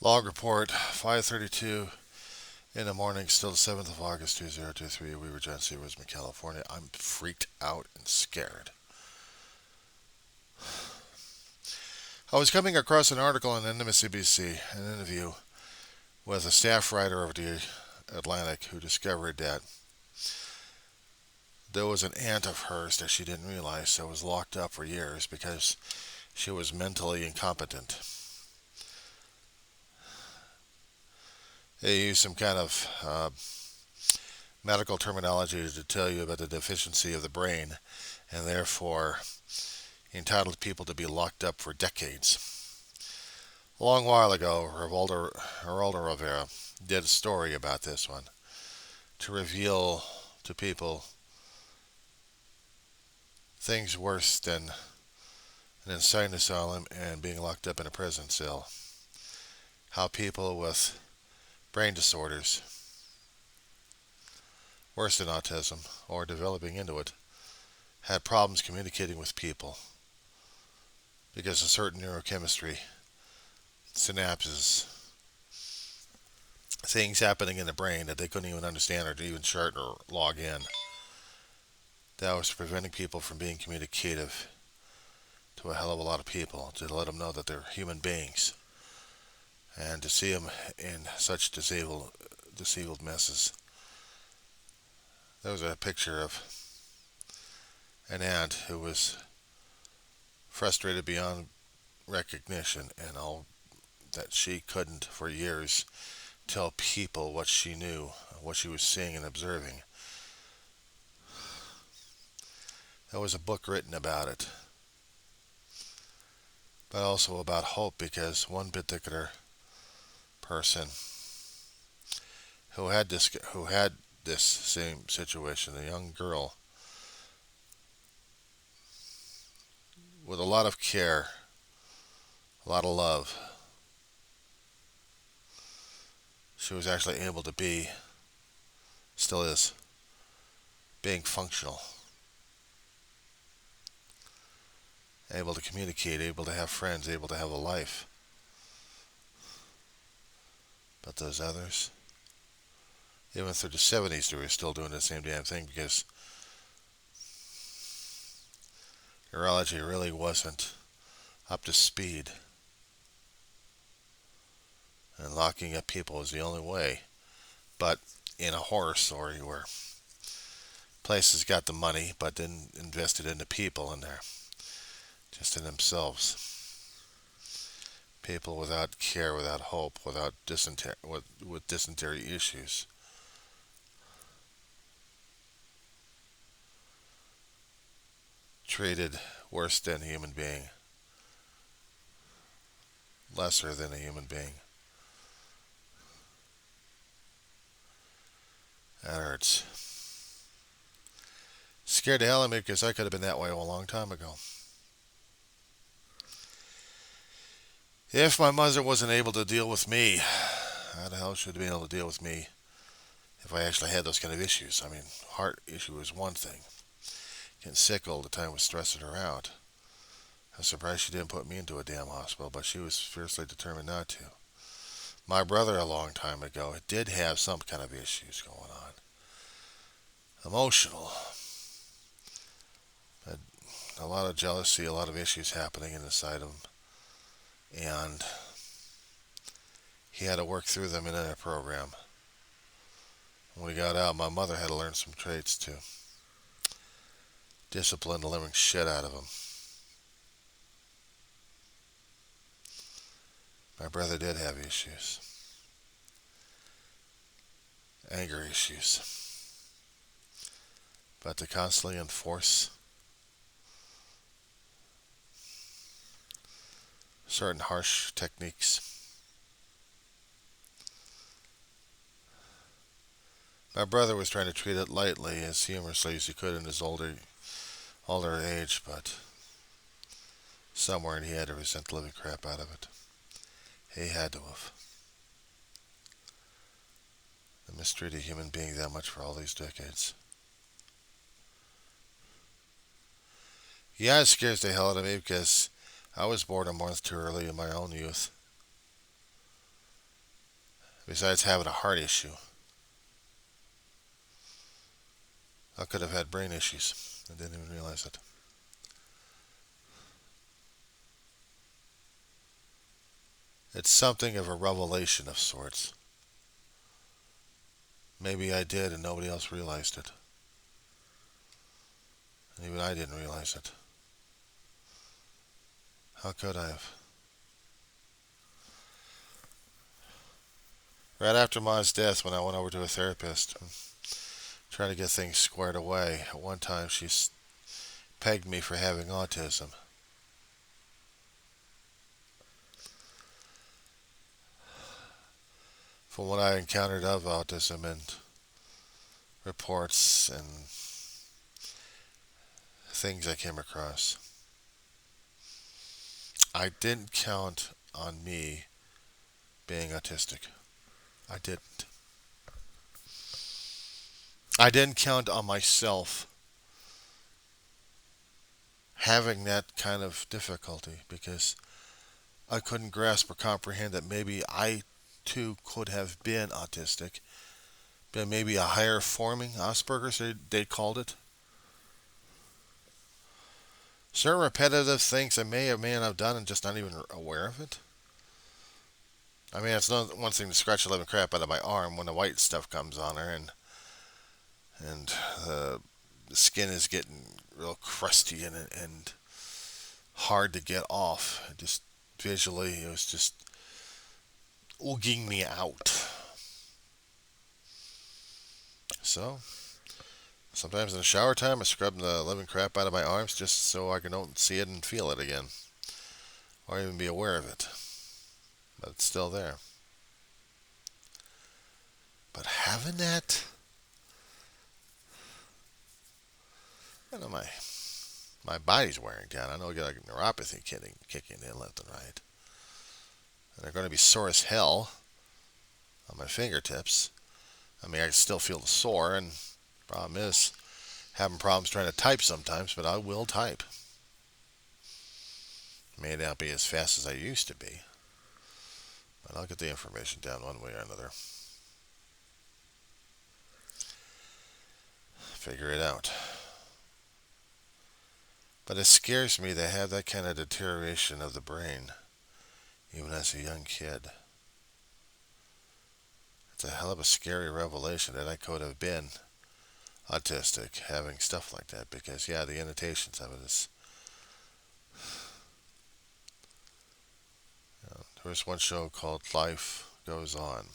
Log report, 5:32 in the morning, still the 7th of August, 2023. We were John C. Roseman, California. I'm freaked out and scared. I was coming across an article on MSNBC, an interview with a staff writer of the Atlantic who discovered that there was an aunt of hers that she didn't realize that was locked up for years because she was mentally incompetent. They used some kind of medical terminology to tell you about the deficiency of the brain and therefore entitled people to be locked up for decades. A long while ago, Geraldo Rivera did a story about this one to reveal to people things worse than an insane asylum and being locked up in a prison cell. How people with brain disorders, worse than autism, or developing into it, had problems communicating with people because of certain neurochemistry, synapses, things happening in the brain that they couldn't even understand or even chart or log in. That was preventing people from being communicative to a hell of a lot of people, to let them know that they're human beings. And to see them in such disabled messes. There was a picture of an aunt who was frustrated beyond recognition and all that she couldn't for years tell people what she knew, what she was seeing and observing. There was a book written about it, but also about hope, because one particular person who had this same situation, a young girl with a lot of care, a lot of love, she was actually able to be, still is, being functional, able to communicate, able to have friends, able to have a life. But those others, even through the 70s, they were still doing the same damn thing because neurology really wasn't up to speed. And locking up people was the only way. But in a horror story where places got the money but didn't invest it in the people in there, just in themselves. People without care, without hope, without with dysentery issues. Treated worse than a human being. Lesser than a human being. That hurts. Scared the hell out of me because I could have been that way a long time ago. If my mother wasn't able to deal with me, how the hell should she be able to deal with me if I actually had those kind of issues? I mean, heart issue is one thing. Getting sick all the time was stressing her out. I'm surprised she didn't put me into a damn hospital, but she was fiercely determined not to. My brother, a long time ago, did have some kind of issues going on. Emotional. But a lot of jealousy, a lot of issues happening inside him. And he had to work through them in a program. When he got out, my mother had to learn some traits to discipline the living shit out of him. My brother did have issues. Anger issues. But to constantly enforce certain harsh techniques. My brother was trying to treat it lightly, as humorously as he could in his older age, but somewhere he had to resent the living crap out of it. He had to have. I mistreated a human being that much for all these decades. Yeah, it scares the hell out of me because I was born a month too early in my own youth. Besides having a heart issue, I could have had brain issues. I didn't even realize it. It's something of a revelation of sorts. Maybe I did and nobody else realized it. And even I didn't realize it. How could I have? Right after Ma's death, when I went over to a therapist and tried to get things squared away, at one time she pegged me for having autism. From what I encountered of autism and reports and things I came across, I didn't count on me being autistic. I didn't. I didn't count on myself having that kind of difficulty because I couldn't grasp or comprehend that maybe I too could have been autistic, but maybe a higher forming Asperger's, they called it. Certain repetitive things I may or may not have done and just not even aware of it. I mean, it's not one thing to scratch the living crap out of my arm when the white stuff comes on her and the skin is getting real crusty and hard to get off. Just visually, it was just ooging me out. So, sometimes in the shower time, I scrub the living crap out of my arms just so I can don't see it and feel it again, or even be aware of it. But it's still there. But having that, I know my body's wearing down. I know I got like neuropathy kicking in left and right, and they're going to be sore as hell on my fingertips. I mean, I can still feel the sore, and problem is having problems trying to type sometimes, but I will type. May not be as fast as I used to be, but I'll get the information down one way or another. Figure it out. But it scares me to have that kind of deterioration of the brain, even as a young kid. It's a hell of a scary revelation that I could have been autistic, having stuff like that, because, yeah, the annotations of it is. There was one show called Life Goes On.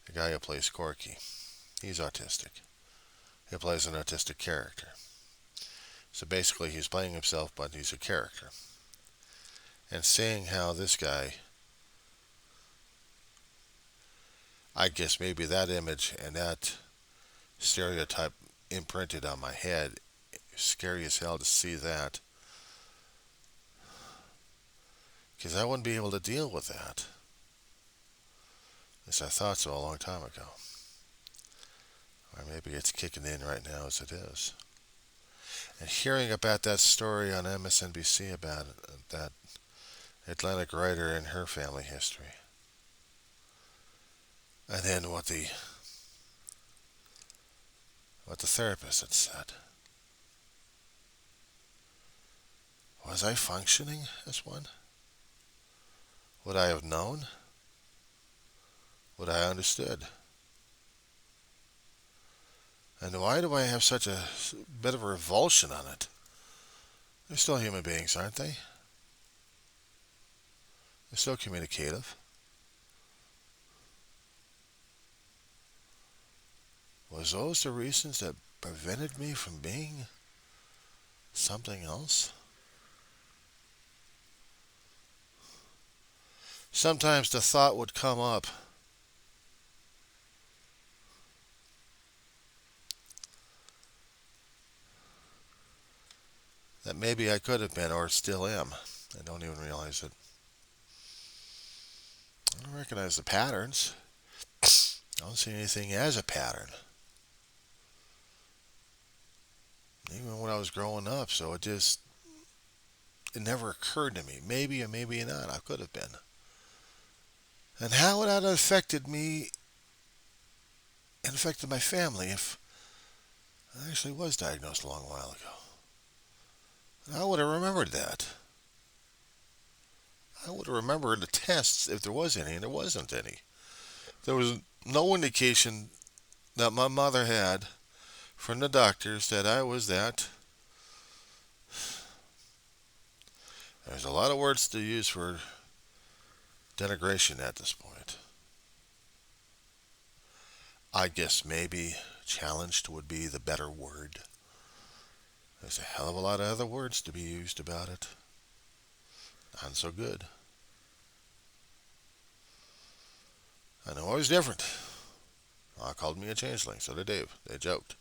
The guy who plays Corky, he's autistic. He plays an autistic character. So basically, he's playing himself, but he's a character. And seeing how this guy, I guess maybe that image and that stereotype imprinted on my head, scary as hell to see that. Because I wouldn't be able to deal with that. At least I thought so a long time ago. Or maybe it's kicking in right now as it is. And hearing about that story on MSNBC about it, that Atlantic writer and her family history. And then what the therapist had said. Was I functioning as one? Would I have known? Would I have understood? And why do I have such a bit of a revulsion on it? They're still human beings, aren't they? They're still communicative. Was those the reasons that prevented me from being something else? Sometimes the thought would come up, that maybe I could have been or still am. I don't even realize it. I don't recognize the patterns. I don't see anything as a pattern. Even when I was growing up, so it never occurred to me. Maybe or maybe not, I could have been. And how would that have affected me and affected my family if I actually was diagnosed a long while ago? I would have remembered that. I would have remembered the tests if there was any, and there wasn't any. There was no indication that my mother had from the doctors that I was that. There's a lot of words to use for denigration at this point. I guess maybe challenged would be the better word. There's a hell of a lot of other words to be used about it. Not so good. I know I was different. I called me a changeling, so did Dave. They joked.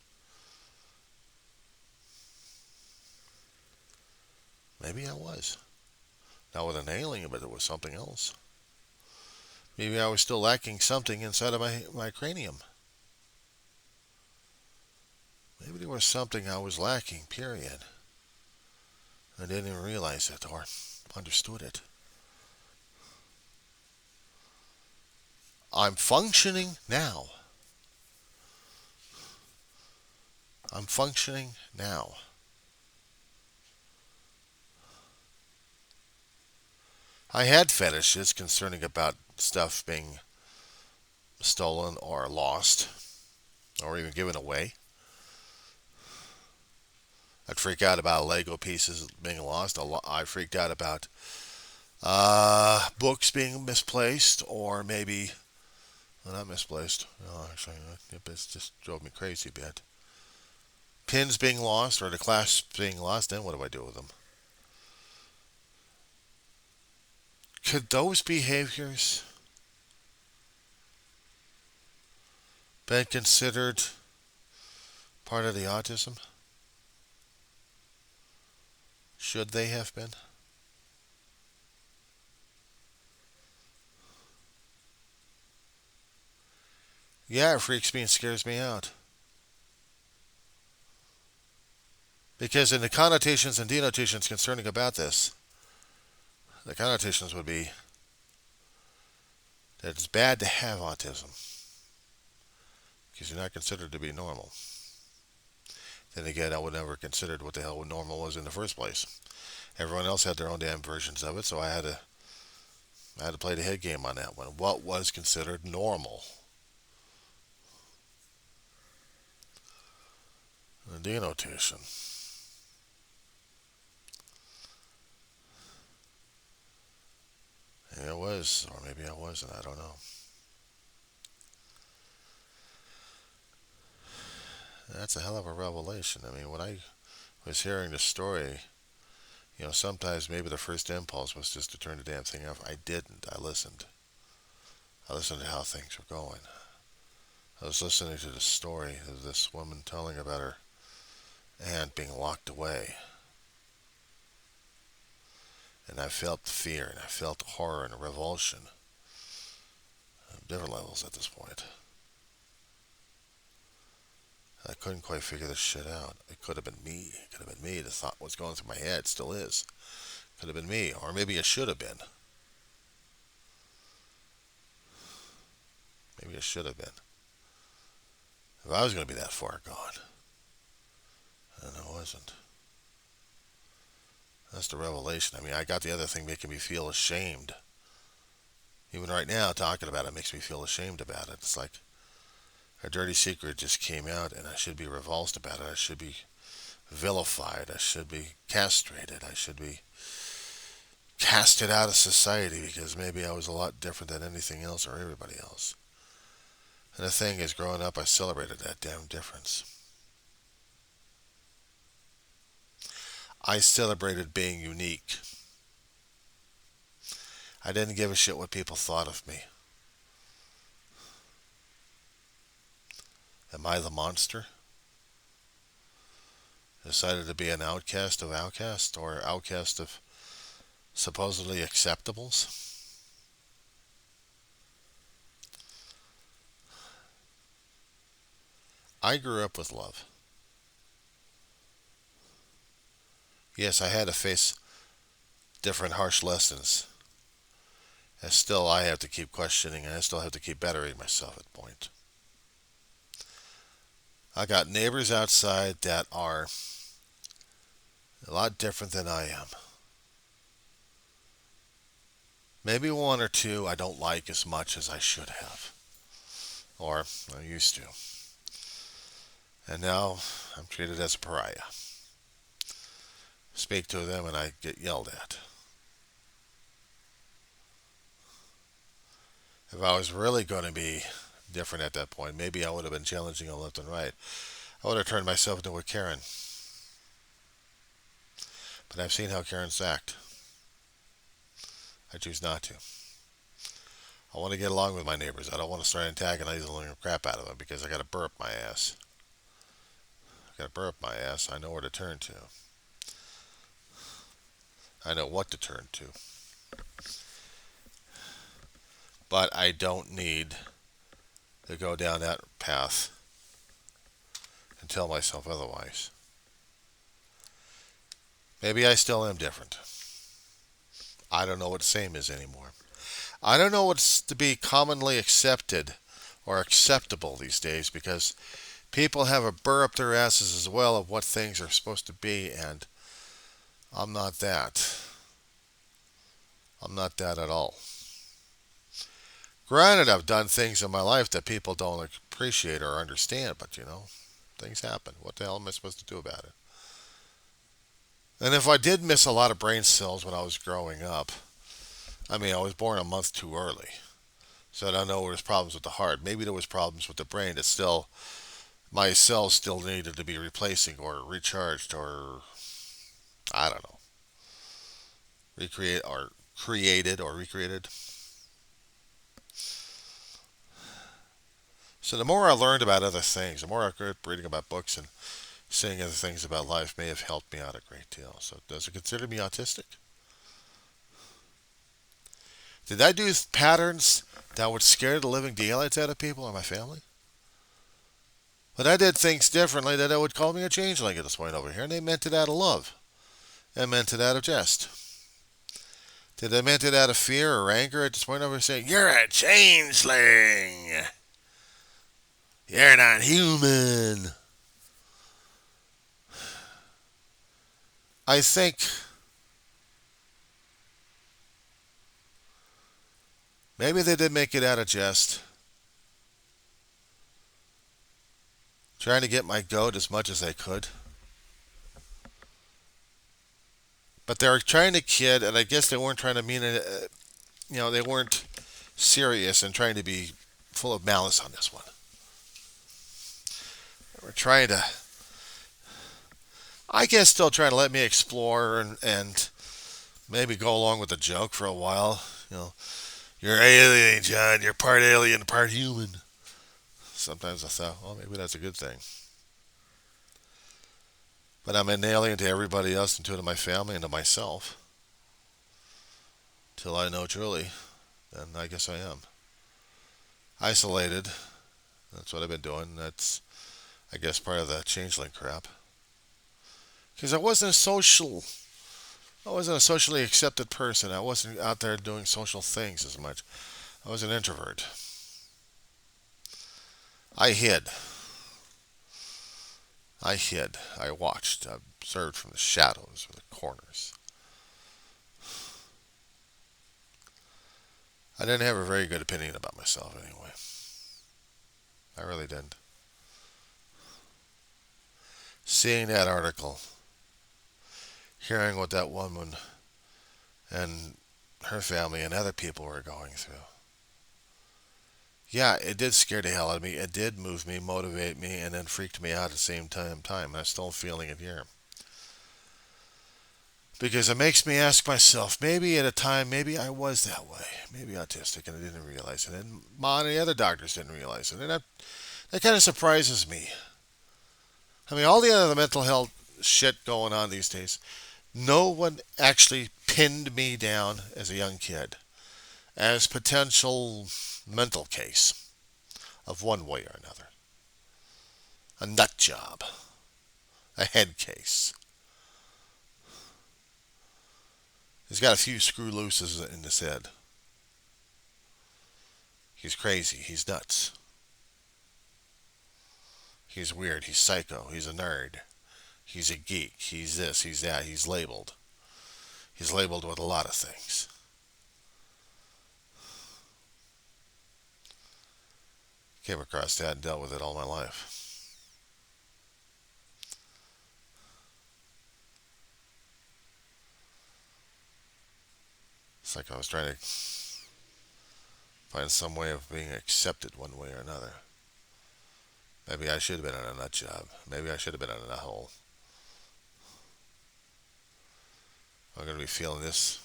Maybe I was. Not with an alien, but it was something else. Maybe I was still lacking something inside of my cranium. Maybe there was something I was lacking, period. I didn't even realize it or understood it. I'm functioning now. I'm functioning now. I had fetishes concerning about stuff being stolen or lost or even given away. I'd freak out about Lego pieces being lost. I freaked out about books being misplaced or maybe, well, not misplaced. No, actually, it just drove me crazy a bit. Pins being lost or the clasps being lost, then what do I do with them? Could those behaviors been considered part of the autism? Should they have been? Yeah, it freaks me and scares me out. Because in the connotations and denotations concerning about this, the connotations would be that it's bad to have autism because you're not considered to be normal. Then again, I would never considered what the hell normal was in the first place. Everyone else had their own damn versions of it, so I had to play the head game on that one. What was considered normal? The denotation. Maybe I was, or maybe I wasn't. I don't know. That's a hell of a revelation. I mean, when I was hearing the story, sometimes maybe the first impulse was just to turn the damn thing off. I didn't. I listened. I listened to how things were going. I was listening to the story of this woman telling about her aunt being locked away. And I felt fear, and I felt horror and revulsion. Different levels at this point. I couldn't quite figure this shit out. It could have been me. It could have been me. The thought was going through my head. Still is. Could have been me. Or maybe it should have been. Maybe it should have been. If I was going to be that far gone. And I wasn't. That's the revelation. I mean, I got the other thing making me feel ashamed. Even right now, talking about it makes me feel ashamed about it. It's like a dirty secret just came out, and I should be revulsed about it. I should be vilified. I should be castrated. I should be casted out of society because maybe I was a lot different than anything else or everybody else. And the thing is, growing up, I celebrated that damn difference. I celebrated being unique. I didn't give a shit what people thought of me. Am I the monster? Decided to be an outcast of outcasts or outcast of supposedly acceptables? I grew up with love. Yes, I had to face different harsh lessons And still, I have to keep questioning, and I still have to keep bettering myself at point. I got neighbors outside that are a lot different than I am. Maybe one or two I don't like as much as I should have, or I used to. And now I'm treated as a pariah. Speak to them and I get yelled at. If I was really going to be different at that point, maybe I would have been challenging them left and right. I would have turned myself into a Karen. But I've seen how Karens act. I choose not to. I want to get along with my neighbors. I don't want to start antagonizing the crap out of them because I got to burp my ass. I got to burp my ass. I know where to turn to. I know what to turn to. But I don't need to go down that path and tell myself otherwise. Maybe I still am different. I don't know what same is anymore. I don't know what's to be commonly accepted or acceptable these days because people have a burr up their asses as well of what things are supposed to be, and I'm not that. I'm not that at all. Granted, I've done things in my life that people don't appreciate or understand, but things happen. What the hell am I supposed to do about it? And if I did miss a lot of brain cells when I was growing up, I was born a month too early. So I don't know there was problems with the heart. Maybe there was problems with the brain that still, my cells still needed to be replacing or recharged or, I don't know, recreate or created or recreated. So the more I learned about other things, the more I kept reading about books and seeing other things about life may have helped me out a great deal. So does it consider me autistic? Did I do patterns that would scare the living daylights out of people or my family? But I did things differently that would call me a changeling at this point over here, and they meant it out of love. And meant it out of jest. Did they meant it out of fear or anger at this point over here saying, "You're a changeling. You're not human"? I think maybe they did make it out of jest. Trying to get my goat as much as they could. But they were trying to kid, and I guess they weren't trying to mean it. They weren't serious and trying to be full of malice on this one. They were trying to, I guess, still trying to let me explore and maybe go along with the joke for a while. You're alien, John. You're part alien, part human. Sometimes I thought, well, maybe that's a good thing. But I'm an alien to everybody else and to my family and to myself. Till I know truly, then I guess I am. Isolated. That's what I've been doing. That's, I guess, part of the changeling crap. Because I wasn't a socially accepted person. I wasn't out there doing social things as much. I was an introvert. I hid. I watched. I observed from the shadows or the corners. I didn't have a very good opinion about myself anyway. I really didn't. Seeing that article, hearing what that woman and her family and other people were going through. Yeah, it did scare the hell out of me. It did move me, motivate me, and then freaked me out at the same time. And I'm still feeling it here. Because it makes me ask myself, maybe at a time, maybe I was that way. Maybe autistic, and I didn't realize it. And the other doctors didn't realize it. And that kind of surprises me. All the other mental health shit going on these days, no one actually pinned me down as a young kid as potential mental case of one way or another. A nut job. A head case. He's got a few screw looses in his head. He's crazy. He's nuts. He's weird. He's psycho. He's a nerd. He's a geek. He's this. He's that. He's labeled. He's labeled with a lot of things. Came across that and dealt with it all my life. It's like I was trying to find some way of being accepted one way or another. Maybe I should have been in a nut job. Maybe I should have been in a nut hole. I'm going to be feeling this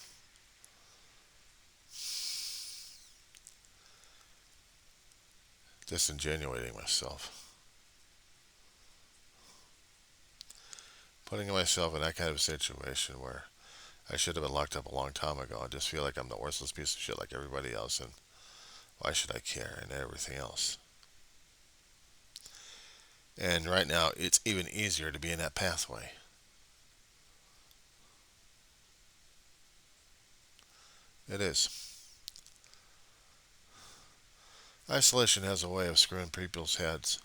disingenuating myself. Putting myself in that kind of situation where I should have been locked up a long time ago. I just feel like I'm the worthless piece of shit like everybody else, and why should I care, and everything else. And right now, it's even easier to be in that pathway. It is. Isolation has a way of screwing people's heads.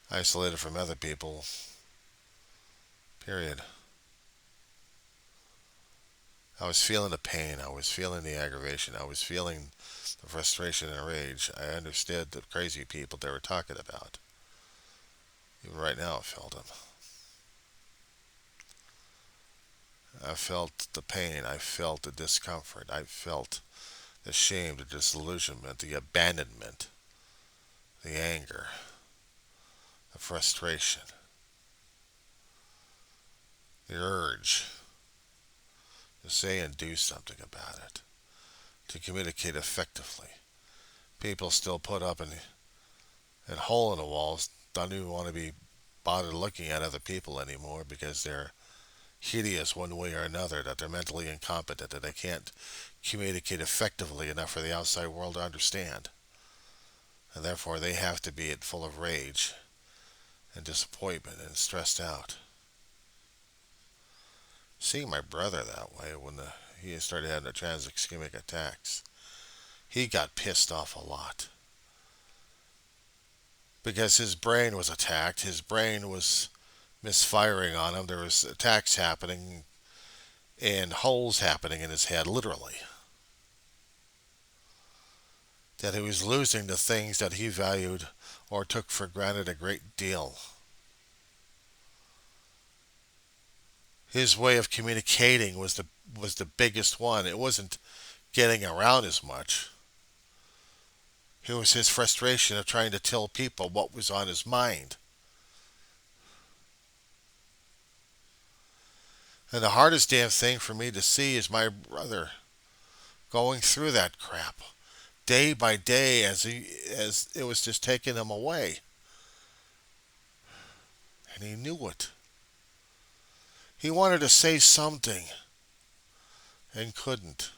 Isolated from other people. Period. I was feeling the pain. I was feeling the aggravation. I was feeling the frustration and rage. I understood the crazy people they were talking about. Even right now, I felt them. I felt the pain. I felt the discomfort. I felt the shame, the disillusionment, the abandonment, the anger, the frustration, the urge to say and do something about it, to communicate effectively. People still put up a hole in the walls, don't even want to be bothered looking at other people anymore because they're hideous one way or another, that they're mentally incompetent, that they can't communicate effectively enough for the outside world to understand. And therefore they have to be full of rage and disappointment and stressed out. Seeing my brother that way when he started having the trans-ischemic attacks, he got pissed off a lot. Because his brain was attacked, his brain was misfiring on him, there was attacks happening and holes happening in his head, literally. That he was losing the things that he valued or took for granted a great deal. His way of communicating was the biggest one. It wasn't getting around as much. It was his frustration of trying to tell people what was on his mind. And the hardest damn thing for me to see is my brother going through that crap day by day as it was just taking him away. And he knew it. He wanted to say something and couldn't.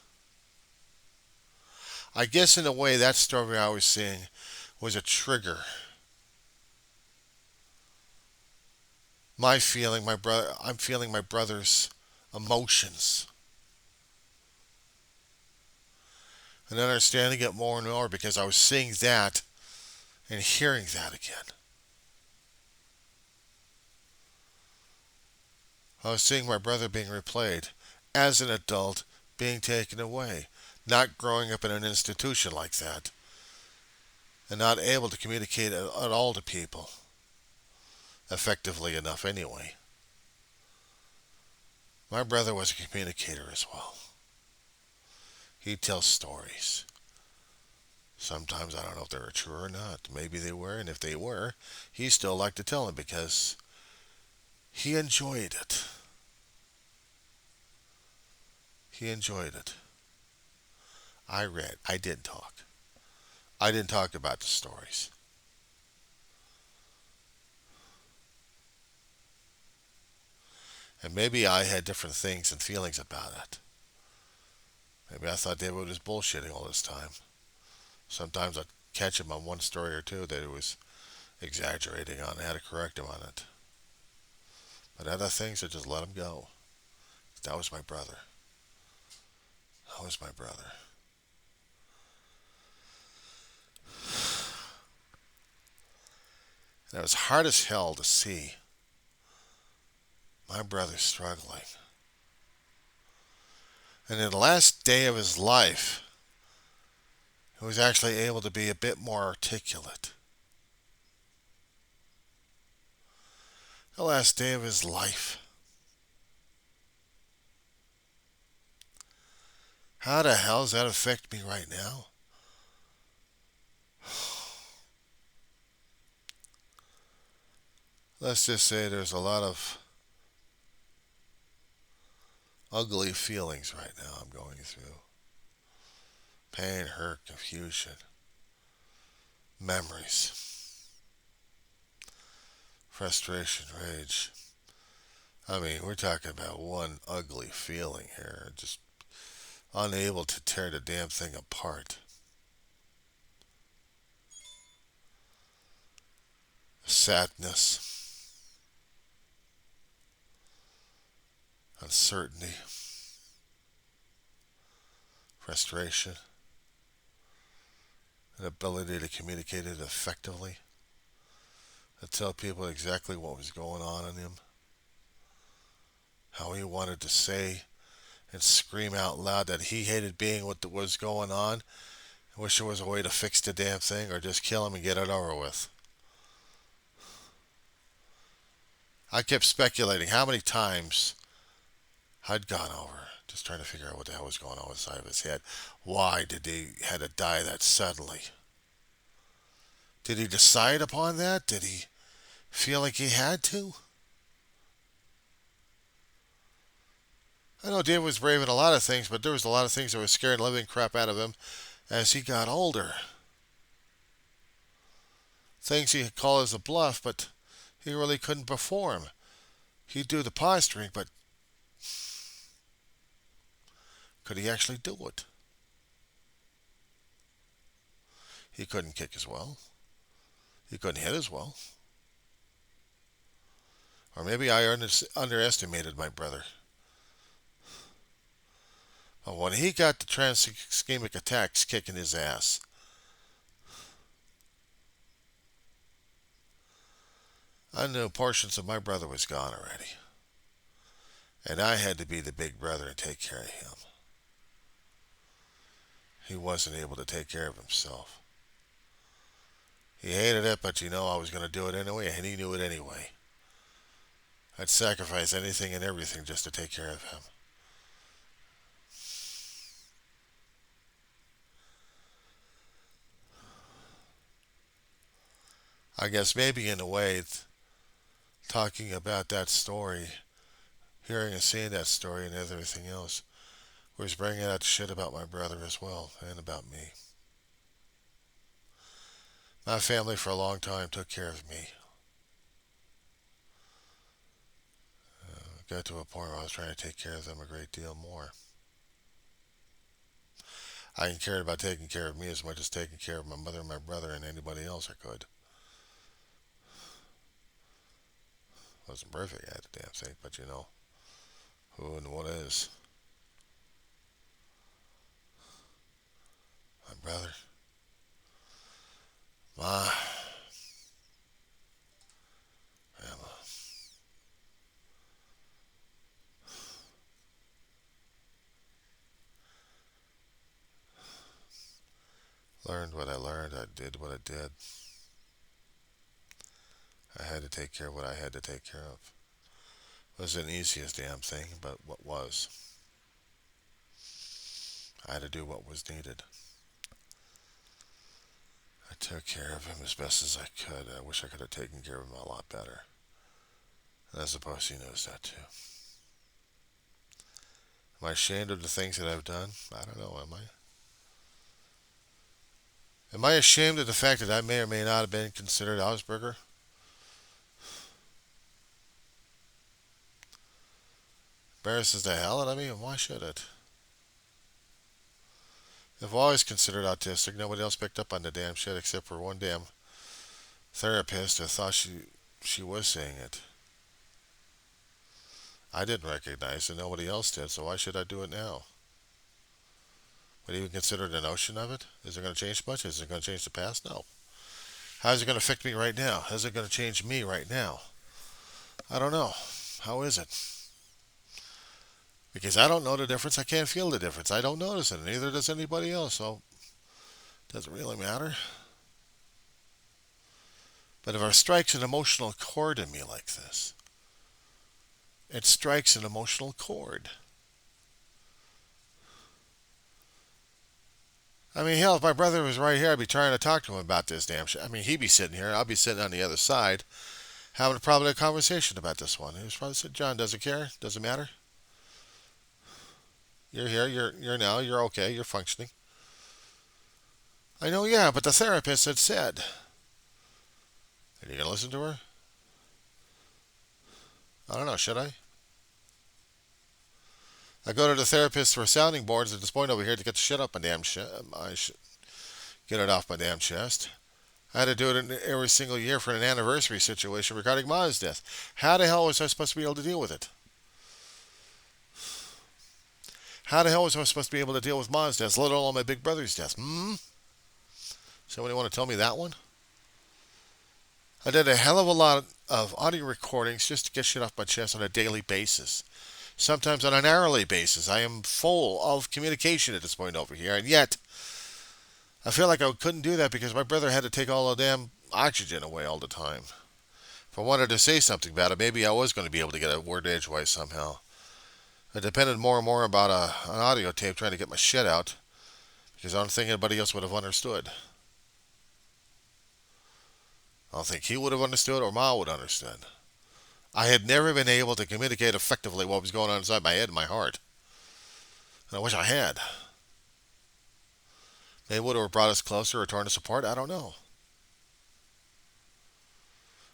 I guess in a way that story I was seeing was a trigger. I'm feeling my brother's emotions. And understanding it more and more because I was seeing that and hearing that again. I was seeing my brother being replayed as an adult, being taken away, not growing up in an institution like that, and not able to communicate at all to people effectively enough anyway. My brother was a communicator as well. He'd tell stories. Sometimes I don't know if they were true or not. Maybe they were, and if they were, he still liked to tell them because he enjoyed it. He enjoyed it. I read. I didn't talk. I didn't talk about the stories. And maybe I had different things and feelings about it. Maybe I thought David was bullshitting all this time. Sometimes I'd catch him on one story or two that he was exaggerating on. I had to correct him on it. But other things, I just let him go. That was my brother. That was my brother. And it was hard as hell to see my brother struggling. And in the last day of his life, he was actually able to be a bit more articulate. The last day of his life. How the hell does that affect me right now? Let's just say there's a lot of ugly feelings right now I'm going through. Pain, hurt, confusion, memories, frustration, rage. I mean, we're talking about one ugly feeling here. Just unable to tear the damn thing apart. Sadness, uncertainty, frustration, an ability to communicate it effectively, to tell people exactly what was going on in him, how he wanted to say and scream out loud that he hated being what was going on. I wish there was a way to fix the damn thing or just kill him and get it over with. I kept speculating how many times I'd gone over, just trying to figure out what the hell was going on with the side of his head. Why did he had to die that suddenly? Did he decide upon that? Did he feel like he had to? I know David was brave in a lot of things, but there was a lot of things that were scaring the living crap out of him as he got older. Things he could call as a bluff, but he really couldn't perform. He'd do the posturing, but could he actually do it? He couldn't kick as well. He couldn't hit as well. Or maybe I underestimated my brother. But when he got the trans-ischemic attacks kicking his ass, I knew portions of my brother was gone already. And I had to be the big brother and take care of him. He wasn't able to take care of himself. He hated it, but I was going to do it anyway, and he knew it anyway. I'd sacrifice anything and everything just to take care of him. I guess maybe in a way, talking about that story, hearing and seeing that story and everything else, was bringing out shit about my brother as well, and about me. My family for a long time took care of me. Got to a point where I was trying to take care of them a great deal more. I cared about taking care of me as much as taking care of my mother and my brother and anybody else I could. Wasn't perfect at the damn thing, but who and what is. My brother. My grandma. Learned what I learned. I did what I did. I had to take care of what I had to take care of. It wasn't the easiest damn thing, but what was. I had to do what was needed. I took care of him as best as I could. I wish I could have taken care of him a lot better. And I suppose he knows that too. Am I ashamed of the things that I've done? I don't know, am I? Am I ashamed of the fact that I may or may not have been considered Ausberger? Embarrasses the hell out of me, and why should it? I've always considered autistic. Nobody else picked up on the damn shit except for one damn therapist who thought she was saying it. I didn't recognize it. Nobody else did, so why should I do it now? Would you even consider the notion of it? Is it going to change much? Is it going to change the past? No. How's it going to affect me right now? How's it going to change me right now? I don't know. How is it? Because I don't know the difference. I can't feel the difference. I don't notice it. Neither does anybody else. So it doesn't really matter. But if it strikes an emotional chord in me like this, it strikes an emotional chord. I mean, hell, if my brother was right here, I'd be trying to talk to him about this damn shit. I mean, he'd be sitting here. I'll be sitting on the other side having probably a conversation about this one. He was probably said, John, does it care? Does it matter? You're here. You're now. You're okay. You're functioning. I know, yeah, but the therapist had said. Are you going to listen to her? I don't know. Should I? I go to the therapist for sounding boards at this point over here to get the shit up my damn shit. Get it off my damn chest. I had to do it every single year for an anniversary situation regarding Ma's death. How the hell was I supposed to be able to deal with it? How the hell was I supposed to be able to deal with Ma's death, let alone my big brother's death? Somebody want to tell me that one? I did a hell of a lot of audio recordings just to get shit off my chest on a daily basis. Sometimes on an hourly basis. I am full of communication at this point over here, and yet I feel like I couldn't do that because my brother had to take all the damn oxygen away all the time. If I wanted to say something about it, maybe I was going to be able to get a word edgewise somehow. It depended more and more about an audio tape trying to get my shit out because I don't think anybody else would have understood. I don't think he would have understood or Ma would have understood. I had never been able to communicate effectively what was going on inside my head and my heart. And I wish I had. Maybe it would have brought us closer or torn us apart. I don't know.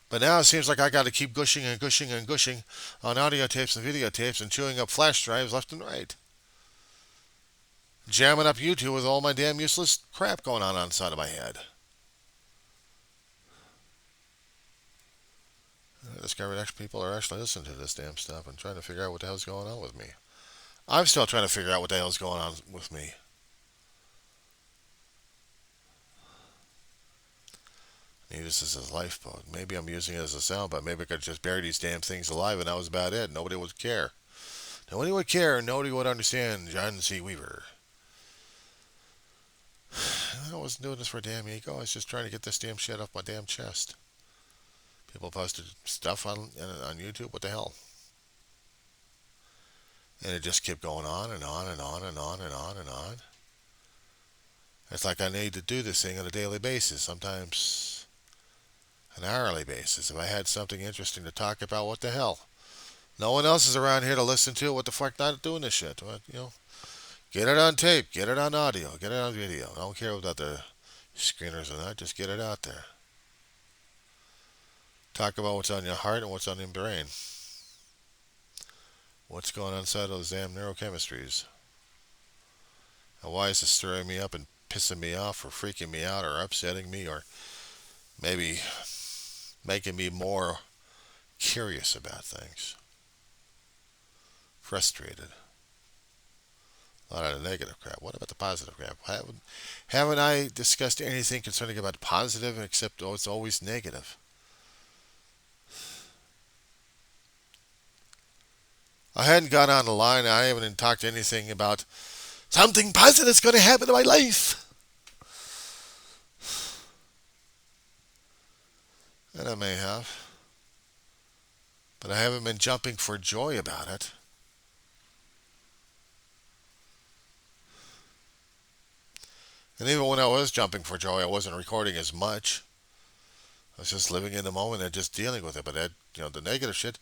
But now it seems like I got to keep gushing and gushing and gushing on audio tapes and videotapes and chewing up flash drives left and right. Jamming up YouTube with all my damn useless crap going on inside of my head. I discovered actually people are actually listening to this damn stuff and trying to figure out what the hell's going on with me. I'm still trying to figure out what the hell's going on with me. Maybe this is a lifeboat. Maybe I'm using it as a soundboat. Maybe I could just bury these damn things alive and that was about it. Nobody would care. Nobody would care and nobody would understand John C. Weaver. I wasn't doing this for a damn ego. I was just trying to get this damn shit off my damn chest. People posted stuff on YouTube. What the hell? And it just kept going on and on and on and on and on and on. It's like I need to do this thing on a daily basis. Sometimes an hourly basis. If I had something interesting to talk about, what the hell? No one else is around here to listen to it. What the fuck not doing this shit? Get it on tape. Get it on audio. Get it on video. I don't care about the screeners and that. Just get it out there. Talk about what's on your heart and what's on your brain. What's going on inside those damn neurochemistries? And why is it stirring me up and pissing me off or freaking me out or upsetting me or maybe making me more curious about things? Frustrated. A lot of the negative crap. What about the positive crap? Haven't I discussed anything concerning about positive except it's always negative? I hadn't got on the line. I haven't even talked anything about something positive that's going to happen in my life. And I may have. But I haven't been jumping for joy about it. And even when I was jumping for joy, I wasn't recording as much. I was just living in the moment and just dealing with it. But the negative shit,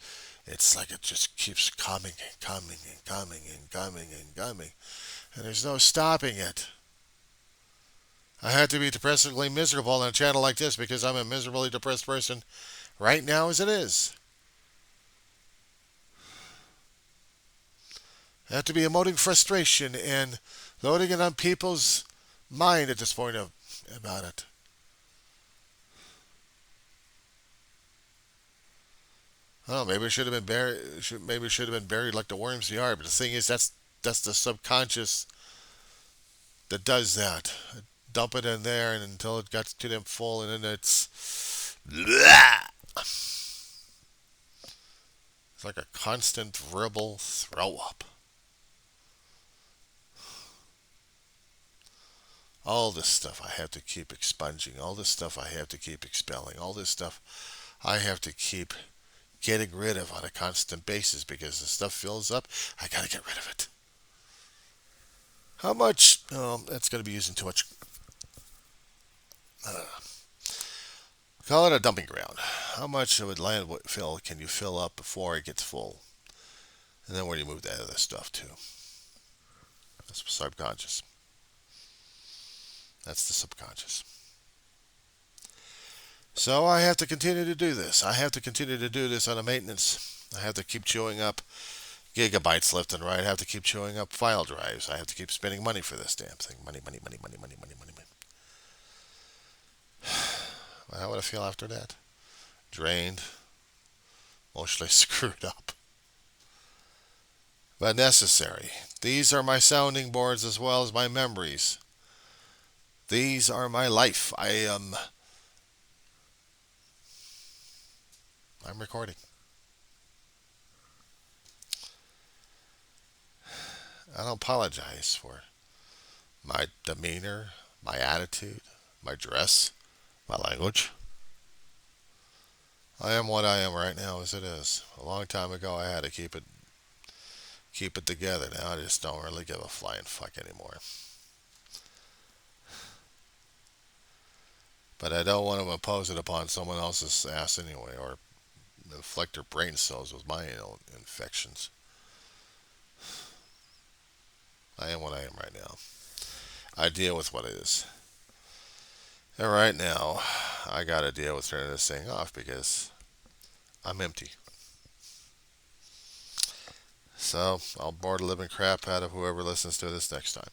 it's like it just keeps coming and coming and coming and coming and coming. And there's no stopping it. I had to be depressingly miserable on a channel like this because I'm a miserably depressed person right now as it is. I have to be emoting frustration and loading it on people's mind at this point about it. Oh, maybe it should have been buried. Maybe it should have been buried like the worms they are. But the thing is, that's the subconscious that does that. dump it in there and until it gets to them full, and then it's like a constant verbal throw up. All this stuff I have to keep expunging. All this stuff I have to keep expelling. All this stuff I have to keep getting rid of on a constant basis because the stuff fills up. I gotta get rid of it. How much? That's gonna be using too much. Call it a dumping ground. How much of a landfill can you fill up before it gets full? And then where do you move that other stuff to? That's subconscious. That's the subconscious. So I have to continue to do this. I have to continue to do this on a maintenance. I have to keep chewing up gigabytes left and right. I have to keep chewing up file drives. I have to keep spending money for this damn thing. Money, money, money, money, money, money, money, money. Well, how would I feel after that? Drained, emotionally screwed up. But necessary. These are my sounding boards as well as my memories. These are my life. I'm recording. I don't apologize for my demeanor, my attitude, my dress, my language. I am what I am right now as it is. A long time ago I had to keep it together. Now I just don't really give a flying fuck anymore. But I don't want to impose it upon someone else's ass anyway, or inflict their brain cells with my own infections. I am what I am right now. I deal with what it is. And right now, I gotta deal with turning this thing off because I'm empty. So I'll bore the living crap out of whoever listens to this next time.